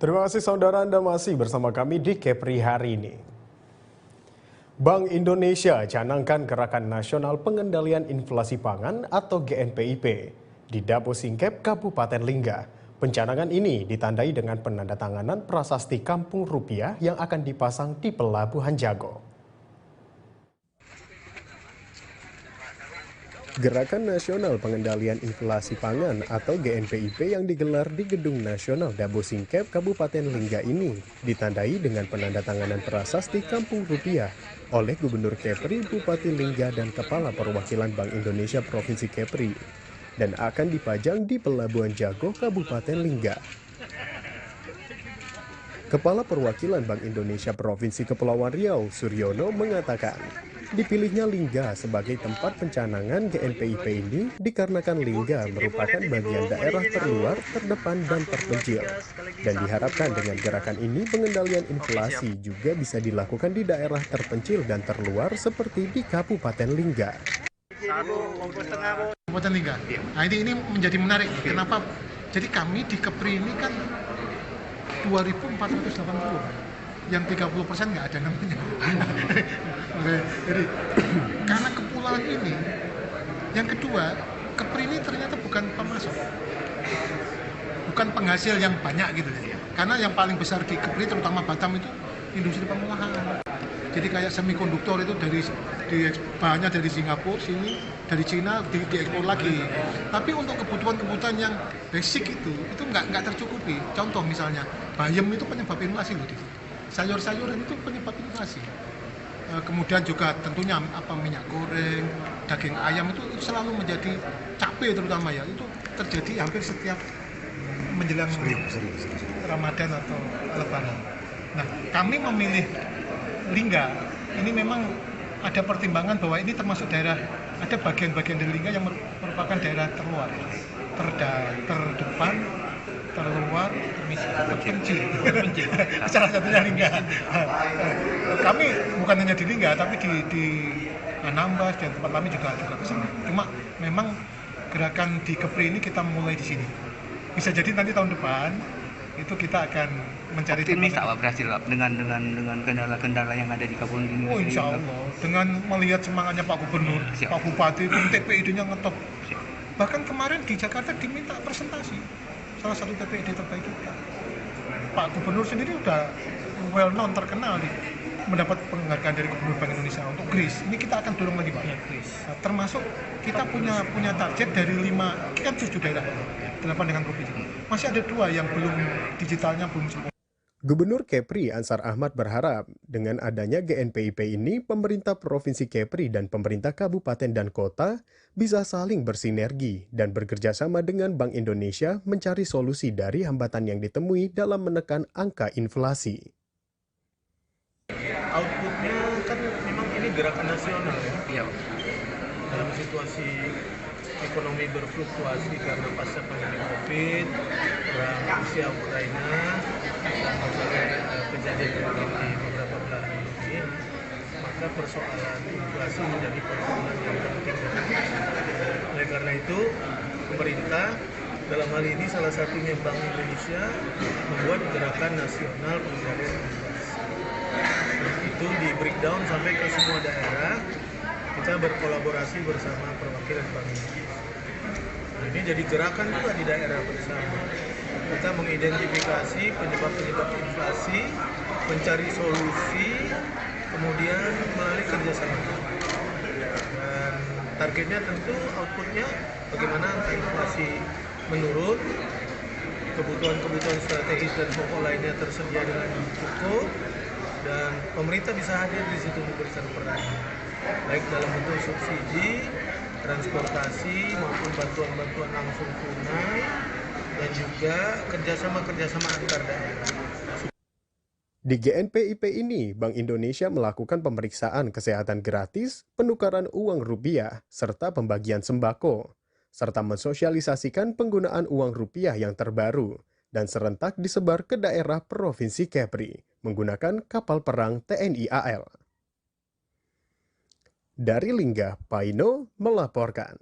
Terima kasih saudara, Anda masih bersama kami di Kepri hari ini. Bank Indonesia canangkan Gerakan Nasional Pengendalian Inflasi Pangan atau GNPIP di Dabo Singkep, Kabupaten Lingga. Pencanangan ini ditandai dengan penandatanganan prasasti Kampung Rupiah yang akan dipasang di Pelabuhan Jago. Gerakan Nasional Pengendalian Inflasi Pangan atau GNPIP yang digelar di Gedung Nasional Dabo Singkep, Kabupaten Lingga ini ditandai dengan penandatanganan prasasti Kampung Rupiah oleh Gubernur Kepri, Bupati Lingga, dan Kepala Perwakilan Bank Indonesia Provinsi Kepri dan akan dipajang di Pelabuhan Jago, Kabupaten Lingga. Kepala Perwakilan Bank Indonesia Provinsi Kepulauan Riau, Suryono, mengatakan dipilihnya Lingga sebagai tempat pencanangan GNPIP ini dikarenakan Lingga merupakan bagian daerah terluar, terdepan, dan terpencil. Dan diharapkan dengan gerakan ini pengendalian inflasi juga bisa dilakukan di daerah terpencil dan terluar seperti di Kabupaten Lingga. Kabupaten Lingga. Nah ini menjadi menarik. Kenapa? Jadi kami di Kepri ini kan 2.480, yang 30% nggak ada namanya. Jadi karena kepulauan ini, yang kedua, Kepri ini ternyata bukan pemasok, bukan penghasil yang banyak gitu ya. Karena yang paling besar di Kepri, terutama Batam, itu industri pengolahan. Jadi kayak semikonduktor itu bahannya dari Singapura, sini dari Cina diekspor lagi. Tapi untuk kebutuhan-kebutuhan yang basic itu nggak tercukupi. Contoh misalnya, bayam itu penyebab inflasi loh. Sayur-sayuran itu penyebab inflasi. Kemudian juga tentunya minyak goreng, daging ayam itu selalu menjadi cabai terutama ya. Itu terjadi hampir setiap menjelang Ramadan atau Lebaran. Nah, kami memilih Lingga, ini memang ada pertimbangan bahwa ini termasuk daerah, ada bagian-bagian dari Lingga yang merupakan daerah terluar, terdepan, terluar, terpencil. Salah satunya Lingga. Kami bukan hanya di Lingga, tapi di Anambas dan tempat kami juga ke sana. Cuma memang gerakan di Kepri ini kita mulai di sini. Bisa jadi nanti tahun depan itu kita akan mencari optimis tak berhasil dengan kendala-kendala yang ada di Kabupaten Lingga. Oh, insya Allah, dengan melihat semangatnya Pak Gubernur, Pak Bupati, TPID-nya ngetop. Bahkan kemarin di Jakarta diminta presentasi salah satu TPID terbaik kita. Pak Gubernur sendiri udah well known, terkenal mendapat penghargaan dari Gubernur Bank Indonesia untuk GRIS. Ini kita akan dorong lagi Pak. Ya, nah, termasuk kita punya target dari 5, kita 7 daerah, 8 dengan provinsi. Masih ada 2 yang belum digitalnya belum sempurna. Gubernur Kepri Ansar Ahmad berharap dengan adanya GNPIP ini pemerintah Provinsi Kepri dan pemerintah kabupaten dan kota bisa saling bersinergi dan bekerja sama dengan Bank Indonesia mencari solusi dari hambatan yang ditemui dalam menekan angka inflasi. Outputnya kan memang ini gerakan nasional ya. Iya. Dalam situasi ekonomi berfluktuasi karena pasca pandemi COVID, perang Rusia Ukraina, dan kejadian di beberapa belahan dunia, maka persoalan inflasi menjadi persoalan yang penting. Oleh karena itu, pemerintah dalam hal ini salah satunya Bank Indonesia membuat gerakan nasional pengendalian inflasi. Itu di breakdown sampai ke semua daerah. Kita berkolaborasi bersama perwakilan Bank Indonesia. Ini jadi gerakan juga di daerah bersama. Kita mengidentifikasi penyebab-penyebab inflasi, mencari solusi, kemudian melalui kerjasama. Dan targetnya tentu outputnya bagaimana angka inflasi menurun, kebutuhan-kebutuhan strategis dan pokok lainnya tersedia dengan cukup, dan pemerintah bisa hadir di situ memberikan peran, baik dalam bentuk subsidi, transportasi maupun bantuan-bantuan langsung tunai, dan juga kerjasama antar daerah. Di GNPIP ini, Bank Indonesia melakukan pemeriksaan kesehatan gratis, penukaran uang rupiah, serta pembagian sembako, serta mensosialisasikan penggunaan uang rupiah yang terbaru, dan serentak disebar ke daerah Provinsi Kepri menggunakan kapal perang TNI AL. Dari Lingga, Paino melaporkan.